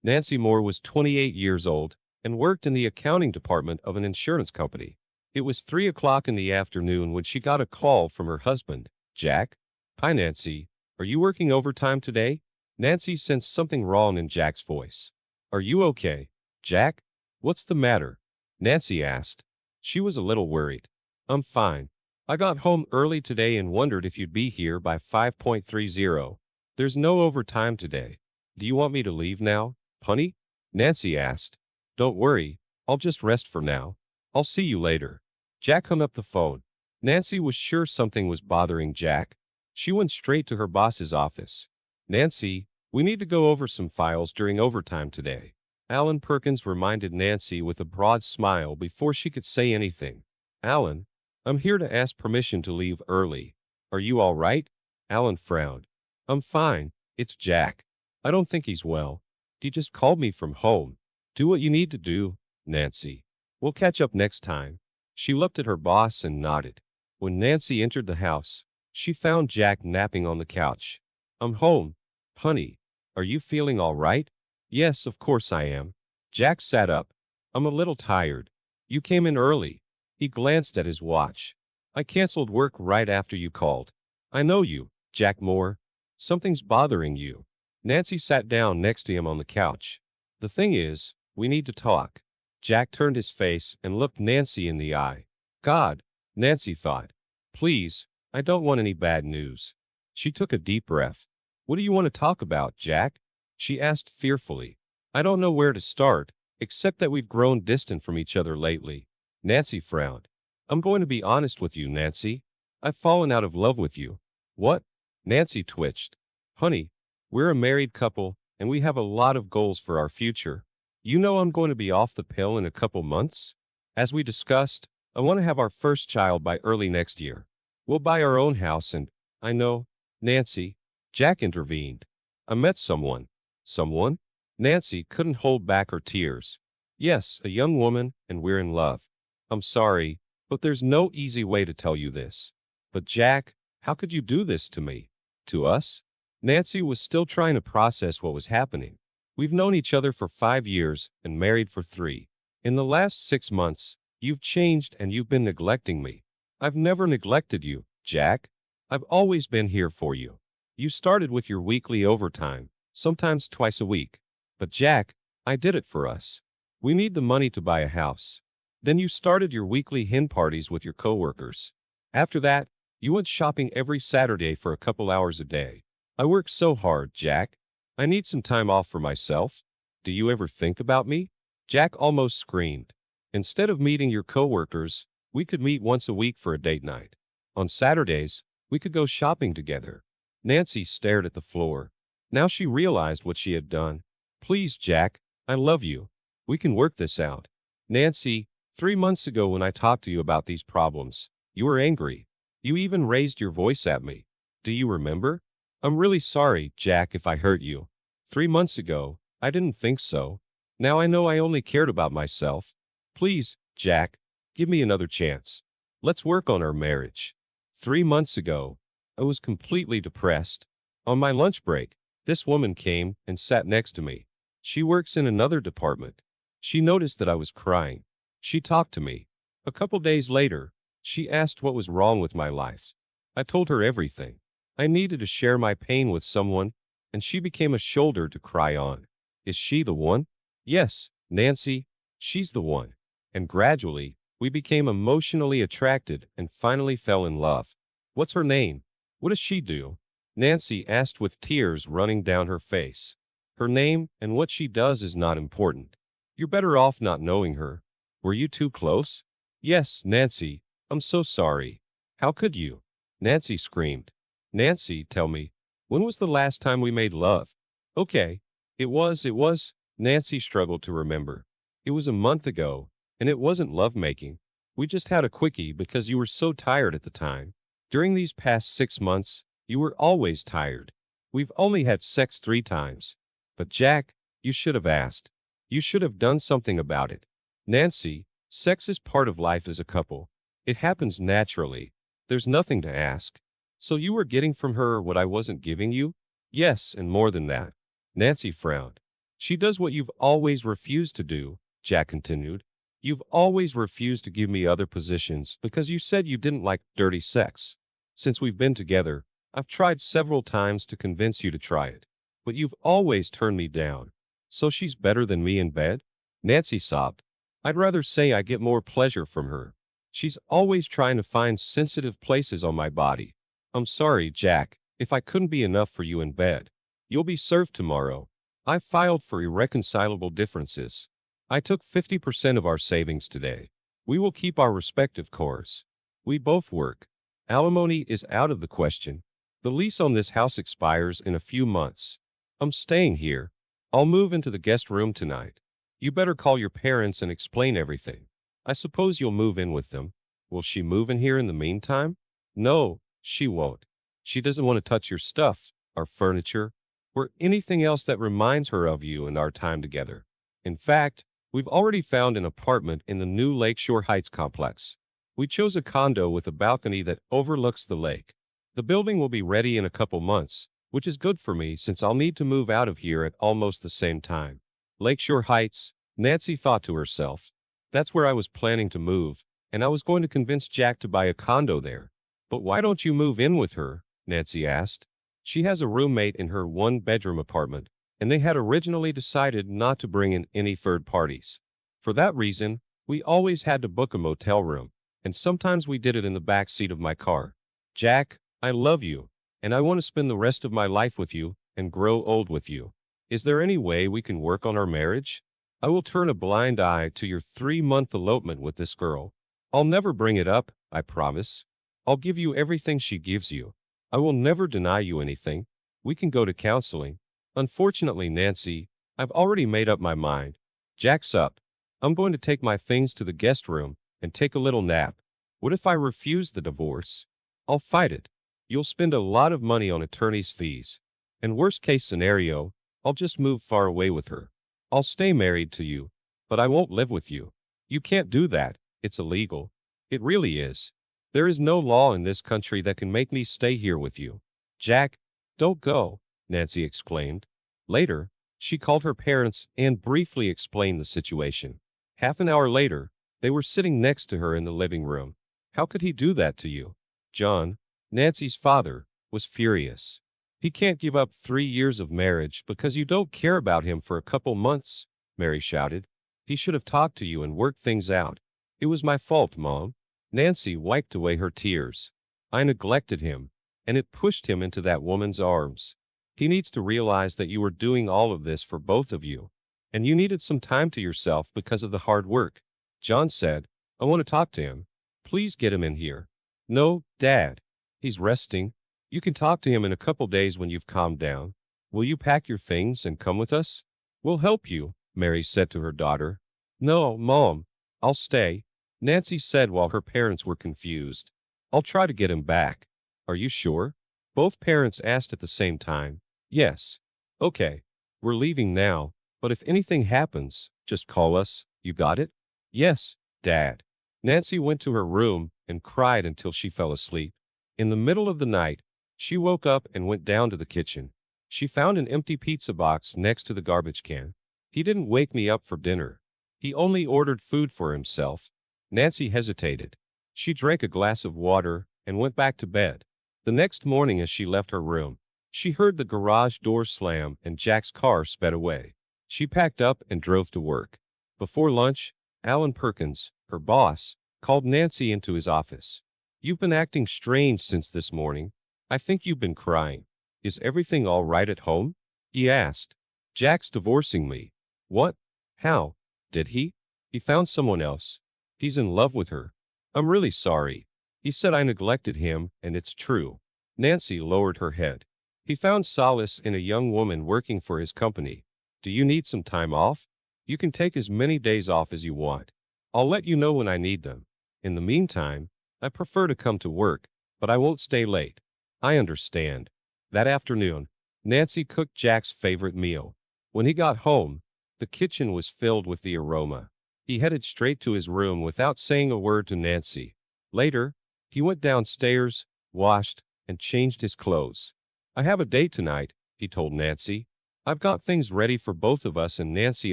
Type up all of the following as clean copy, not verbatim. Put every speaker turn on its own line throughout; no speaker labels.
Nancy Moore was 28 years old and worked in the accounting department of an insurance company. It was 3 o'clock in the afternoon when she got a call from her husband, Jack. Hi, Nancy. Are you working overtime today? Nancy sensed something wrong in Jack's voice. Are you okay, Jack? What's the matter? Nancy asked. She was a little worried. I'm fine. I got home early today and wondered if you'd be here by 5:30. There's no overtime today. Do you want me to leave now, honey? Nancy asked. Don't worry. I'll just rest for now. I'll see you later. Jack hung up the phone. Nancy was sure something was bothering Jack. She went straight to her boss's office. Nancy, we need to go over some files during overtime today. Alan Perkins reminded Nancy with a broad smile before she could say anything. Alan, I'm here to ask permission to leave early. Are you all right? Alan frowned. I'm fine. It's Jack. I don't think he's well. He just called me from home. Do what you need to do, Nancy. We'll catch up next time. She looked at her boss and nodded. When Nancy entered the house, she found Jack napping on the couch. I'm home, honey. Are you feeling all right? Yes, of course I am. Jack sat up. I'm a little tired. You came in early. He glanced at his watch. I canceled work right after you called. I know you, Jack Moore. Something's bothering you. Nancy sat down next to him on the couch. The thing is, we need to talk. Jack turned his face and looked Nancy in the eye. God, Nancy thought. Please, I don't want any bad news. She took a deep breath. What do you want to talk about, Jack? She asked fearfully. I don't know where to start, except that we've grown distant from each other lately. Nancy frowned. I'm going to be honest with you, Nancy. I've fallen out of love with you. What? Nancy twitched. Honey, we're a married couple, and we have a lot of goals for our future. You know I'm going to be off the pill in a couple months? As we discussed, I want to have our first child by early next year. We'll buy our own house and, I know, Nancy, Jack intervened. I met someone. Someone? Nancy couldn't hold back her tears. Yes, a young woman, and we're in love. I'm sorry, but there's no easy way to tell you this. But Jack, how could you do this to me? To us? Nancy was still trying to process what was happening. We've known each other for 5 years and married for 3. In the last 6 months, you've changed and you've been neglecting me. I've never neglected you, Jack. I've always been here for you. You started with your weekly overtime, sometimes twice a week. But Jack, I did it for us. We need the money to buy a house. Then you started your weekly hen parties with your coworkers. After that, you went shopping every Saturday for a couple hours a day. I work so hard, Jack. I need some time off for myself. Do you ever think about me? Jack almost screamed. Instead of meeting your coworkers, we could meet once a week for a date night. On Saturdays, we could go shopping together. Nancy stared at the floor. Now she realized what she had done. Please, Jack, I love you. We can work this out. Nancy, 3 months ago when I talked to you about these problems, you were angry. You even raised your voice at me. Do you remember? I'm really sorry, Jack, if I hurt you. 3 months ago, I didn't think so. Now I know I only cared about myself. Please, Jack, give me another chance. Let's work on our marriage. 3 months ago, I was completely depressed. On my lunch break, this woman came and sat next to me. She works in another department. She noticed that I was crying. She talked to me. A couple days later, she asked what was wrong with my life. I told her everything. I needed to share my pain with someone, and she became a shoulder to cry on. Is she the one? Yes, Nancy, she's the one. And gradually, we became emotionally attracted and finally fell in love. What's her name? What does she do? Nancy asked with tears running down her face. Her name and what she does is not important. You're better off not knowing her. Were you too close? Yes, Nancy, I'm so sorry. How could you? Nancy screamed. Nancy, tell me, when was the last time we made love? Okay, it was, Nancy struggled to remember. It was a month ago, and it wasn't lovemaking. We just had a quickie because you were so tired at the time. During these past 6 months, you were always tired. We've only had sex 3 times. But Jack, you should have asked. You should have done something about it. Nancy, sex is part of life as a couple. It happens naturally. There's nothing to ask. So you were getting from her what I wasn't giving you? Yes, and more than that. Nancy frowned. She does what you've always refused to do, Jack continued. You've always refused to give me other positions because you said you didn't like dirty sex. Since we've been together, I've tried several times to convince you to try it, but you've always turned me down. So she's better than me in bed? Nancy sobbed. I'd rather say I get more pleasure from her. She's always trying to find sensitive places on my body. I'm sorry, Jack, if I couldn't be enough for you in bed. You'll be served tomorrow. I filed for irreconcilable differences. I took 50% of our savings today. We will keep our respective course. We both work. Alimony is out of the question. The lease on this house expires in a few months. I'm staying here. I'll move into the guest room tonight. You better call your parents and explain everything. I suppose you'll move in with them. Will she move in here in the meantime? No, she won't. She doesn't want to touch your stuff, our furniture, or anything else that reminds her of you and our time together. In fact, we've already found an apartment in the new Lakeshore Heights complex. We chose a condo with a balcony that overlooks the lake. The building will be ready in a couple months, which is good for me since I'll need to move out of here at almost the same time. Lakeshore Heights, Nancy thought to herself. That's where I was planning to move, and I was going to convince Jack to buy a condo there. But why don't you move in with her? Nancy asked. She has a roommate in her one-bedroom apartment, and they had originally decided not to bring in any third parties. For that reason, we always had to book a motel room, and sometimes we did it in the back seat of my car. Jack, I love you, and I want to spend the rest of my life with you and grow old with you. Is there any way we can work on our marriage? I will turn a blind eye to your 3-month elopement with this girl. I'll never bring it up, I promise. I'll give you everything she gives you. I will never deny you anything. We can go to counseling. Unfortunately, Nancy, I've already made up my mind. Jack's up. I'm going to take my things to the guest room and take a little nap. What if I refuse the divorce? I'll fight it. You'll spend a lot of money on attorney's fees. And worst case scenario, I'll just move far away with her. I'll stay married to you, but I won't live with you. You can't do that. It's illegal. It really is. There is no law in this country that can make me stay here with you. Jack, don't go, Nancy exclaimed. Later, she called her parents and briefly explained the situation. Half an hour later, they were sitting next to her in the living room. How could he do that to you? John, Nancy's father, was furious. He can't give up 3 years of marriage because you don't care about him for a couple months, Mary shouted. He should have talked to you and worked things out. It was my fault, Mom. Nancy wiped away her tears. I neglected him, and it pushed him into that woman's arms. He needs to realize that you were doing all of this for both of you, and you needed some time to yourself because of the hard work. John said, I want to talk to him. Please get him in here. No, Dad. He's resting. You can talk to him in a couple days when you've calmed down. Will you pack your things and come with us? We'll help you, Mary said to her daughter. No, Mom. I'll stay, Nancy said while her parents were confused. I'll try to get him back. Are you sure? Both parents asked at the same time. Yes. Okay. We're leaving now, but if anything happens, just call us. You got it? Yes, Dad. Nancy went to her room and cried until she fell asleep. In the middle of the night, she woke up and went down to the kitchen. She found an empty pizza box next to the garbage can. He didn't wake me up for dinner. He only ordered food for himself. Nancy hesitated. She drank a glass of water and went back to bed. The next morning as she left her room, she heard the garage door slam and Jack's car sped away. She packed up and drove to work. Before lunch, Alan Perkins, her boss, called Nancy into his office. You've been acting strange since this morning. I think you've been crying. Is everything all right at home? He asked. Jack's divorcing me. What? How? Did he? He found someone else. He's in love with her. I'm really sorry. He said I neglected him, and it's true. Nancy lowered her head. He found solace in a young woman working for his company. Do you need some time off? You can take as many days off as you want. I'll let you know when I need them. In the meantime, I prefer to come to work, but I won't stay late. I understand. That afternoon, Nancy cooked Jack's favorite meal. When he got home, the kitchen was filled with the aroma. He headed straight to his room without saying a word to Nancy. Later, he went downstairs, washed, and changed his clothes. I have a date tonight, he told Nancy. I've got things ready for both of us, and Nancy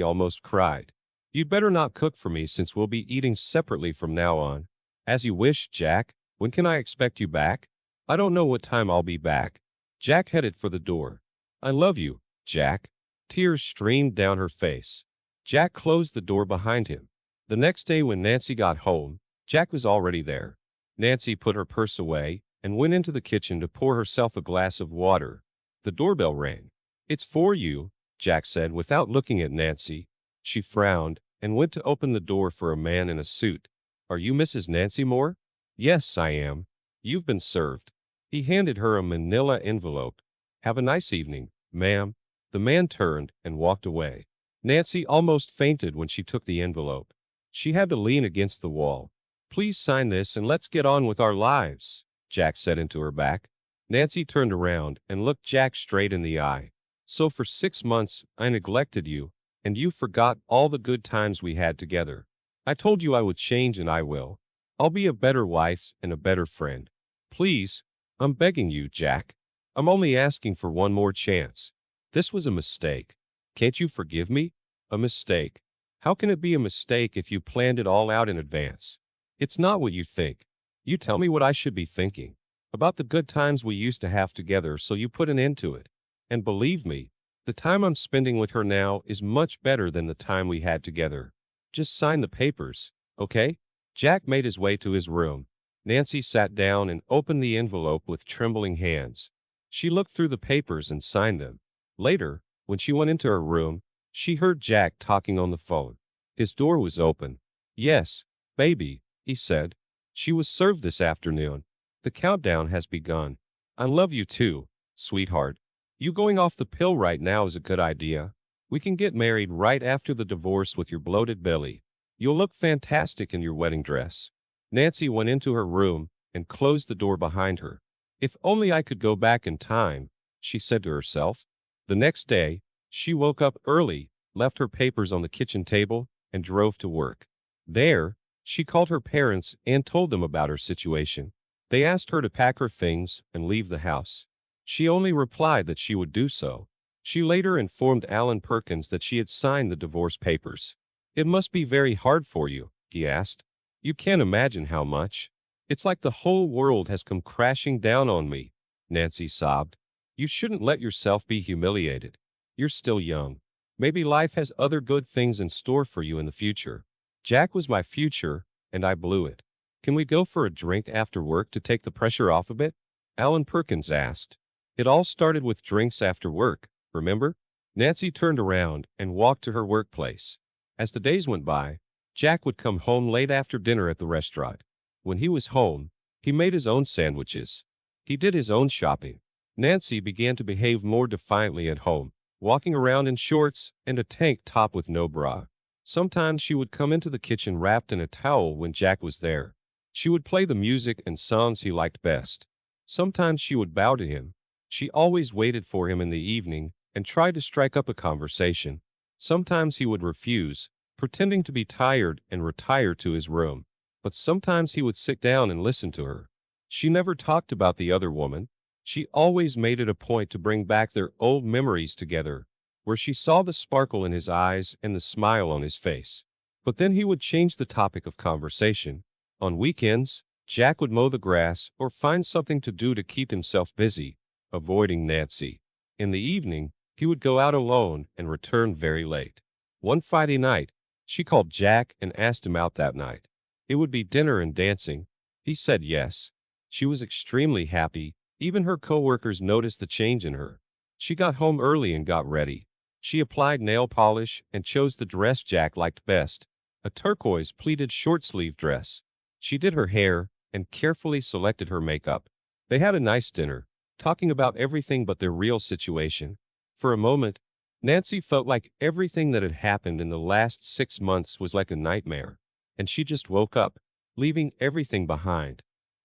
almost cried. You'd better not cook for me since we'll be eating separately from now on. As you wish, Jack. When can I expect you back? I don't know what time I'll be back. Jack headed for the door. I love you, Jack. Tears streamed down her face. Jack closed the door behind him. The next day when Nancy got home, Jack was already there. Nancy put her purse away and went into the kitchen to pour herself a glass of water. The doorbell rang. It's for you, Jack said without looking at Nancy. She frowned and went to open the door for a man in a suit. Are you Mrs. Nancy Moore? Yes, I am. You've been served. He handed her a manila envelope. Have a nice evening, ma'am. The man turned and walked away. Nancy almost fainted when she took the envelope. She had to lean against the wall. Please sign this and let's get on with our lives, Jack said into her back. Nancy turned around and looked Jack straight in the eye. So for 6 months, I neglected you, and you forgot all the good times we had together. I told you I would change, and I will. I'll be a better wife and a better friend. Please, I'm begging you, Jack. I'm only asking for one more chance. This was a mistake. Can't you forgive me? A mistake. How can it be a mistake if you planned it all out in advance? It's not what you think. You tell me what I should be thinking. About the good times we used to have together, so you put an end to it. And believe me, the time I'm spending with her now is much better than the time we had together. Just sign the papers, okay? Jack made his way to his room. Nancy sat down and opened the envelope with trembling hands. She looked through the papers and signed them. Later, when she went into her room, she heard Jack talking on the phone. His door was open. Yes, baby, he said. She was served this afternoon. The countdown has begun. I love you too, sweetheart. You going off the pill right now is a good idea. We can get married right after the divorce with your bloated belly. You'll look fantastic in your wedding dress. Nancy went into her room and closed the door behind her. If only I could go back in time, she said to herself. The next day, she woke up early, left her papers on the kitchen table, and drove to work. There, she called her parents and told them about her situation. They asked her to pack her things and leave the house. She only replied that she would do so. She later informed Alan Perkins that she had signed the divorce papers. It must be very hard for you, he asked. You can't imagine how much. It's like the whole world has come crashing down on me, Nancy sobbed. You shouldn't let yourself be humiliated. You're still young. Maybe life has other good things in store for you in the future. Jack was my future, and I blew it. Can we go for a drink after work to take the pressure off a bit? Alan Perkins asked. It all started with drinks after work, remember? Nancy turned around and walked to her workplace. As the days went by, Jack would come home late after dinner at the restaurant. When he was home, he made his own sandwiches. He did his own shopping. Nancy began to behave more defiantly at home, walking around in shorts and a tank top with no bra. Sometimes she would come into the kitchen wrapped in a towel when Jack was there. She would play the music and songs he liked best. Sometimes she would bow to him. She always waited for him in the evening and tried to strike up a conversation. Sometimes he would refuse, pretending to be tired and retire to his room. But sometimes he would sit down and listen to her. She never talked about the other woman. She always made it a point to bring back their old memories together, where she saw the sparkle in his eyes and the smile on his face. But then he would change the topic of conversation. On weekends, Jack would mow the grass or find something to do to keep himself busy, avoiding Nancy. In the evening, he would go out alone and return very late. One Friday night, she called Jack and asked him out that night. It would be dinner and dancing. He said yes. She was extremely happy. Even her coworkers noticed the change in her. She got home early and got ready. She applied nail polish and chose the dress Jack liked best, a turquoise pleated short-sleeve dress. She did her hair and carefully selected her makeup. They had a nice dinner, talking about everything but their real situation. For a moment, Nancy felt like everything that had happened in the last 6 months was like a nightmare, and she just woke up, leaving everything behind.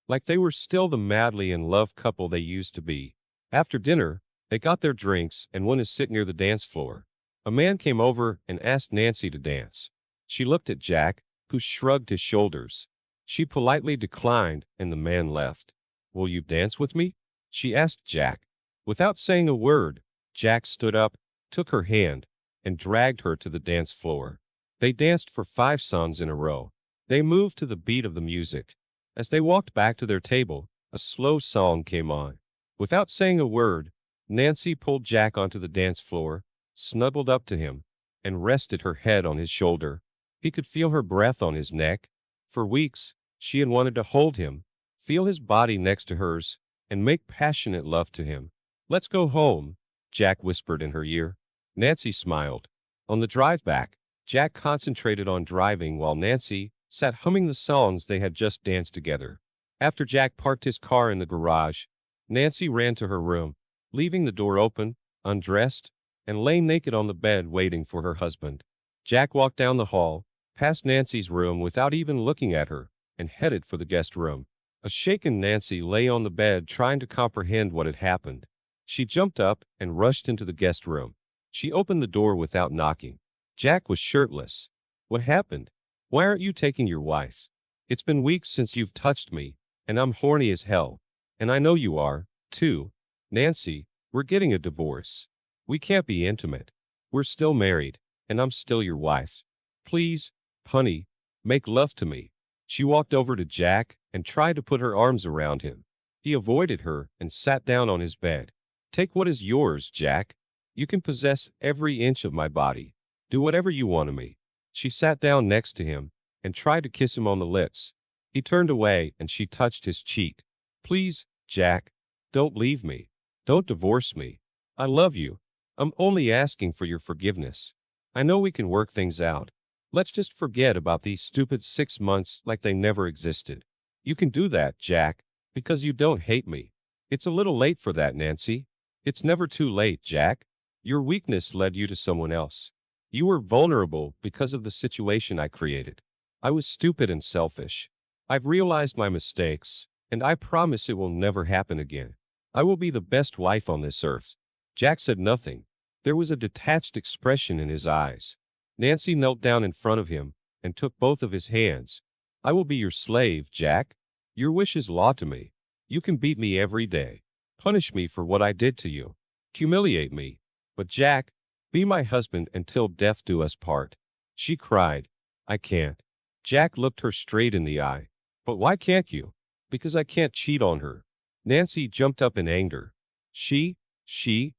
Like they were still the madly in love couple they used to be. After dinner, they got their drinks and went to sit near the dance floor. A man came over and asked Nancy to dance. She looked at Jack, who shrugged his shoulders. She politely declined, and the man left. Will you dance with me? She asked Jack. Without saying a word, Jack stood up took her hand, and dragged her to the dance floor. They danced for 5 songs in a row. They moved to the beat of the music. As they walked back to their table, a slow song came on. Without saying a word, Nancy pulled Jack onto the dance floor, snuggled up to him, and rested her head on his shoulder. He could feel her breath on his neck. For weeks, she had wanted to hold him, feel his body next to hers, and make passionate love to him. "Let's go home," Jack whispered in her ear. Nancy smiled. On the drive back, Jack concentrated on driving while Nancy sat humming the songs they had just danced together. After Jack parked his car in the garage, Nancy ran to her room, leaving the door open, undressed, and lay naked on the bed waiting for her husband. Jack walked down the hall, past Nancy's room without even looking at her, and headed for the guest room. A shaken Nancy lay on the bed trying to comprehend what had happened. She jumped up and rushed into the guest room. She opened the door without knocking. Jack was shirtless. "What happened? Why aren't you taking your wife? It's been weeks since you've touched me, and I'm horny as hell. And I know you are, too. Nancy, we're getting a divorce. We can't be intimate. We're still married, and I'm still your wife. Please, honey, make love to me." She walked over to Jack and tried to put her arms around him. He avoided her and sat down on his bed. "Take what is yours, Jack. You can possess every inch of my body. Do whatever you want to me." She sat down next to him and tried to kiss him on the lips. He turned away and she touched his cheek. "Please, Jack, don't leave me. Don't divorce me. I love you. I'm only asking for your forgiveness. I know we can work things out. Let's just forget about these stupid 6 months like they never existed. You can do that, Jack, because you don't hate me. It's a little late for that, Nancy. It's never too late, Jack. Your weakness led you to someone else. You were vulnerable because of the situation I created. I was stupid and selfish. I've realized my mistakes, and I promise it will never happen again. I will be the best wife on this earth." Jack said nothing. There was a detached expression in his eyes. Nancy knelt down in front of him and took both of his hands. "I will be your slave, Jack. Your wish is law to me. You can beat me every day. Punish me for what I did to you. Humiliate me. But Jack, be my husband until death do us part." She cried, "I can't." Jack looked her straight in the eye. "But why can't you?" "Because I can't cheat on her." Nancy jumped up in anger. She, she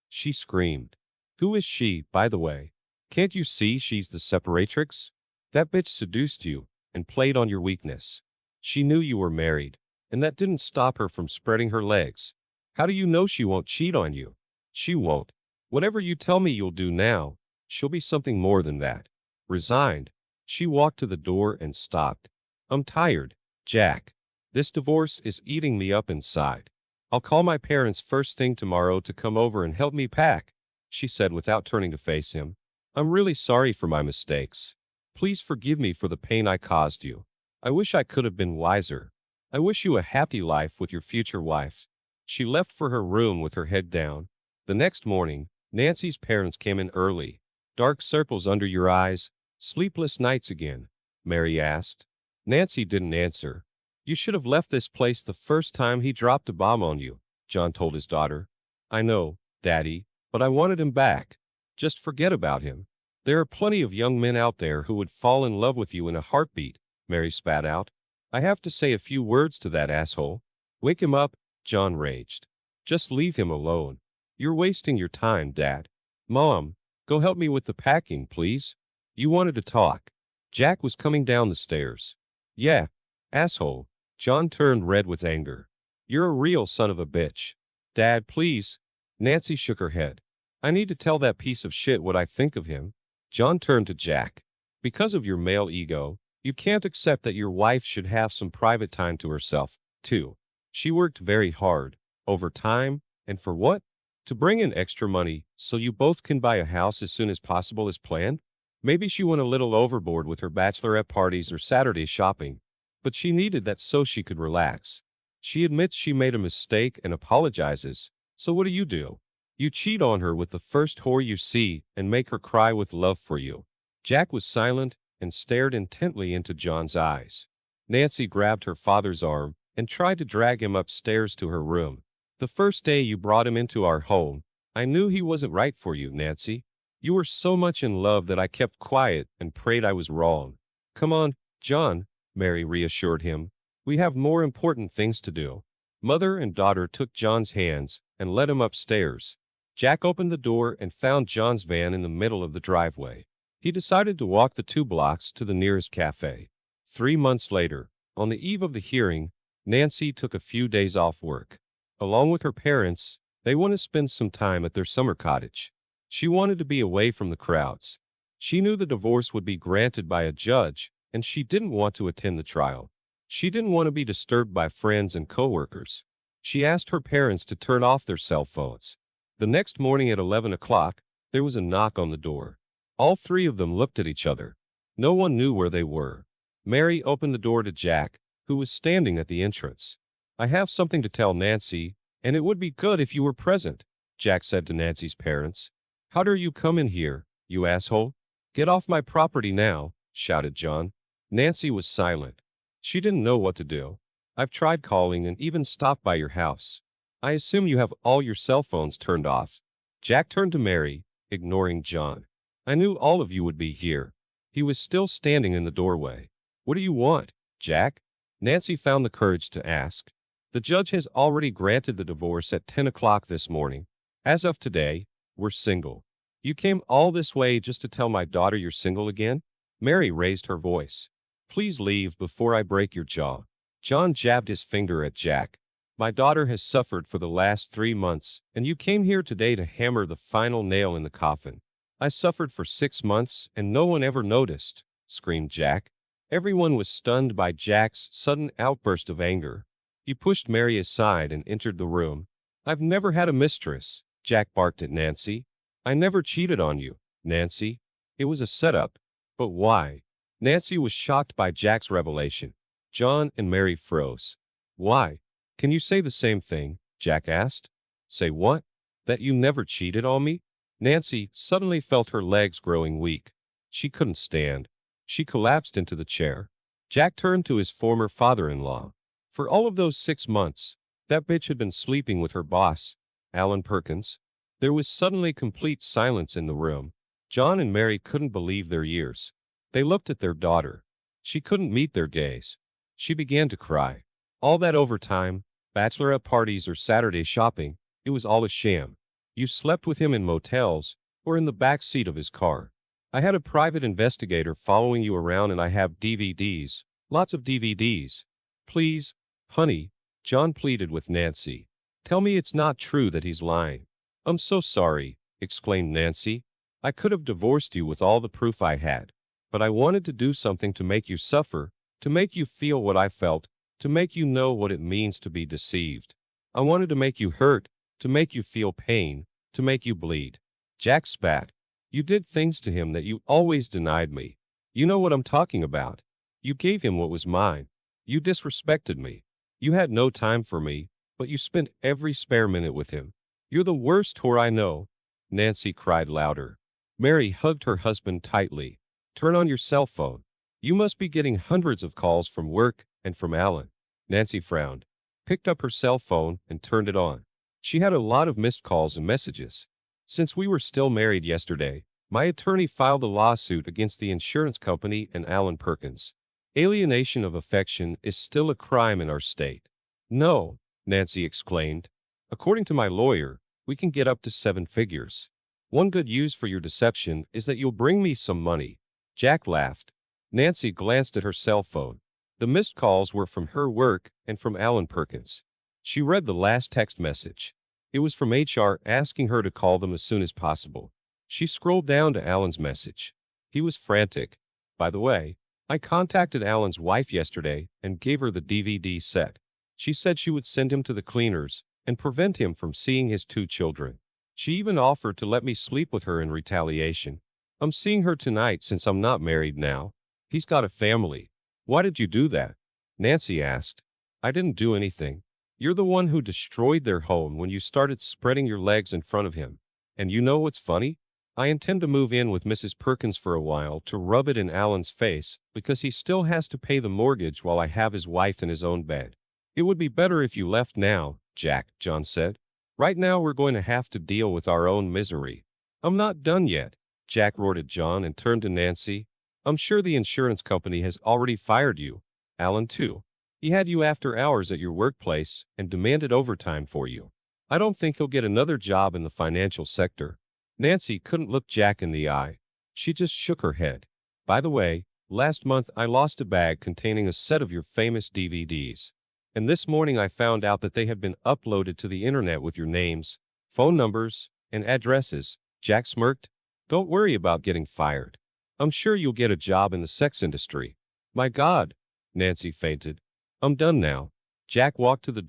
screamed. "Who is she, by the way? Can't you see she's the separatrix? That bitch seduced you and played on your weakness. She knew you were married, and that didn't stop her from spreading her legs. How do you know she won't cheat on you? She won't. Whatever you tell me you'll do now, she'll be something more than that." Resigned, she walked to the door and stopped. "I'm tired, Jack. This divorce is eating me up inside. I'll call my parents first thing tomorrow to come over and help me pack," she said without turning to face him. "I'm really sorry for my mistakes. Please forgive me for the pain I caused you. I wish I could have been wiser. I wish you a happy life with your future wife." She left for her room with her head down. The next morning, Nancy's parents came in early. "Dark circles under your eyes, sleepless nights again?" Mary asked. Nancy didn't answer. "You should have left this place the first time he dropped a bomb on you," John told his daughter. "I know, Daddy, but I wanted him back. Just forget about him. There are plenty of young men out there who would fall in love with you in a heartbeat," Mary spat out. "I have to say a few words to that asshole." "Wake him up," John raged. "Just leave him alone. You're wasting your time, Dad. Mom, go help me with the packing, please." "You wanted to talk." Jack was coming down the stairs. "Yeah, asshole." John turned red with anger. "You're a real son of a bitch." "Dad, please." Nancy shook her head. "I need to tell that piece of shit what I think of him." John turned to Jack. "Because of your male ego, you can't accept that your wife should have some private time to herself, too. She worked very hard, overtime, and for what? To bring in extra money so you both can buy a house as soon as possible as planned? Maybe she went a little overboard with her bachelorette parties or Saturday shopping, but she needed that so she could relax. She admits she made a mistake and apologizes. So what do? You cheat on her with the first whore you see and make her cry with love for you." Jack was silent and stared intently into John's eyes. Nancy grabbed her father's arm and tried to drag him upstairs to her room. "The first day you brought him into our home, I knew he wasn't right for you, Nancy. You were so much in love that I kept quiet and prayed I was wrong. Come on, John, Mary reassured him. We have more important things to do. Mother and daughter took John's hands and led him upstairs. Jack opened the door and found John's van in the middle of the driveway. He decided to walk the 2 blocks to the nearest cafe. 3 months later, on the eve of the hearing, Nancy took a few days off work. Along with her parents, they want to spend some time at their summer cottage. She wanted to be away from the crowds. She knew the divorce would be granted by a judge, and she didn't want to attend the trial. She didn't want to be disturbed by friends and coworkers. She asked her parents to turn off their cell phones. The next morning at 11 o'clock, there was a knock on the door. All three of them looked at each other. No one knew where they were. Mary opened the door to Jack, who was standing at the entrance. I have something to tell Nancy, and it would be good if you were present, Jack said to Nancy's parents. How dare you come in here, you asshole? Get off my property now, shouted John. Nancy was silent. She didn't know what to do. I've tried calling and even stopped by your house. I assume you have all your cell phones turned off. Jack turned to Mary, ignoring John. I knew all of you would be here. He was still standing in the doorway. What do you want, Jack? Nancy found the courage to ask. The judge has already granted the divorce at 10 o'clock this morning. As of today, we're single. You came all this way just to tell my daughter you're single again? Mary raised her voice. Please leave before I break your jaw. John jabbed his finger at Jack. My daughter has suffered for the last 3 months, and you came here today to hammer the final nail in the coffin. I suffered for 6 months, and no one ever noticed, screamed Jack. Everyone was stunned by Jack's sudden outburst of anger. He pushed Mary aside and entered the room. I've never had a mistress, Jack barked at Nancy. I never cheated on you, Nancy. It was a setup. But why? Nancy was shocked by Jack's revelation. John and Mary froze. Why? Can you say the same thing? Jack asked. Say what? That you never cheated on me? Nancy suddenly felt her legs growing weak. She couldn't stand. She collapsed into the chair. Jack turned to his former father-in-law. For all of those 6 months, that bitch had been sleeping with her boss, Alan Perkins. There was suddenly complete silence in the room. John and Mary couldn't believe their ears. They looked at their daughter. She couldn't meet their gaze. She began to cry. All that overtime, bachelorette parties or Saturday shopping, it was all a sham. You slept with him in motels or in the back seat of his car. I had a private investigator following you around and I have DVDs, lots of DVDs. Please, honey, John pleaded with Nancy. Tell me it's not true that he's lying. I'm so sorry, exclaimed Nancy. I could have divorced you with all the proof I had. But I wanted to do something to make you suffer, to make you feel what I felt, to make you know what it means to be deceived. I wanted to make you hurt, to make you feel pain, to make you bleed. Jack spat. You did things to him that you always denied me. You know what I'm talking about. You gave him what was mine. You disrespected me. You had no time for me, but you spent every spare minute with him. You're the worst whore I know. Nancy cried louder. Mary hugged her husband tightly. Turn on your cell phone. You must be getting hundreds of calls from work and from Alan. Nancy frowned, picked up her cell phone, and turned it on. She had a lot of missed calls and messages. Since we were still married yesterday, my attorney filed a lawsuit against the insurance company and Alan Perkins. Alienation of affection is still a crime in our state. No, Nancy exclaimed. According to my lawyer, we can get up to 7 figures. One good use for your deception is that you'll bring me some money. Jack laughed. Nancy glanced at her cell phone. The missed calls were from her work and from Alan Perkins. She read the last text message. It was from HR asking her to call them as soon as possible. She scrolled down to Alan's message. He was frantic. By the way, I contacted Alan's wife yesterday and gave her the DVD set. She said she would send him to the cleaners and prevent him from seeing his 2 children. She even offered to let me sleep with her in retaliation. I'm seeing her tonight since I'm not married now. He's got a family. Why did you do that? Nancy asked. I didn't do anything. You're the one who destroyed their home when you started spreading your legs in front of him. And you know what's funny? I intend to move in with Mrs. Perkins for a while to rub it in Alan's face because he still has to pay the mortgage while I have his wife in his own bed. It would be better if you left now, Jack, John said. Right now, we're going to have to deal with our own misery. I'm not done yet, Jack roared at John and turned to Nancy. I'm sure the insurance company has already fired you. Alan, too. He had you after hours at your workplace and demanded overtime for you. I don't think he'll get another job in the financial sector. Nancy couldn't look Jack in the eye. She just shook her head. By the way, last month I lost a bag containing a set of your famous DVDs. And this morning I found out that they have been uploaded to the internet with your names, phone numbers, and addresses. Jack smirked. Don't worry about getting fired. I'm sure you'll get a job in the sex industry. My God, Nancy fainted. I'm done now. Jack walked to the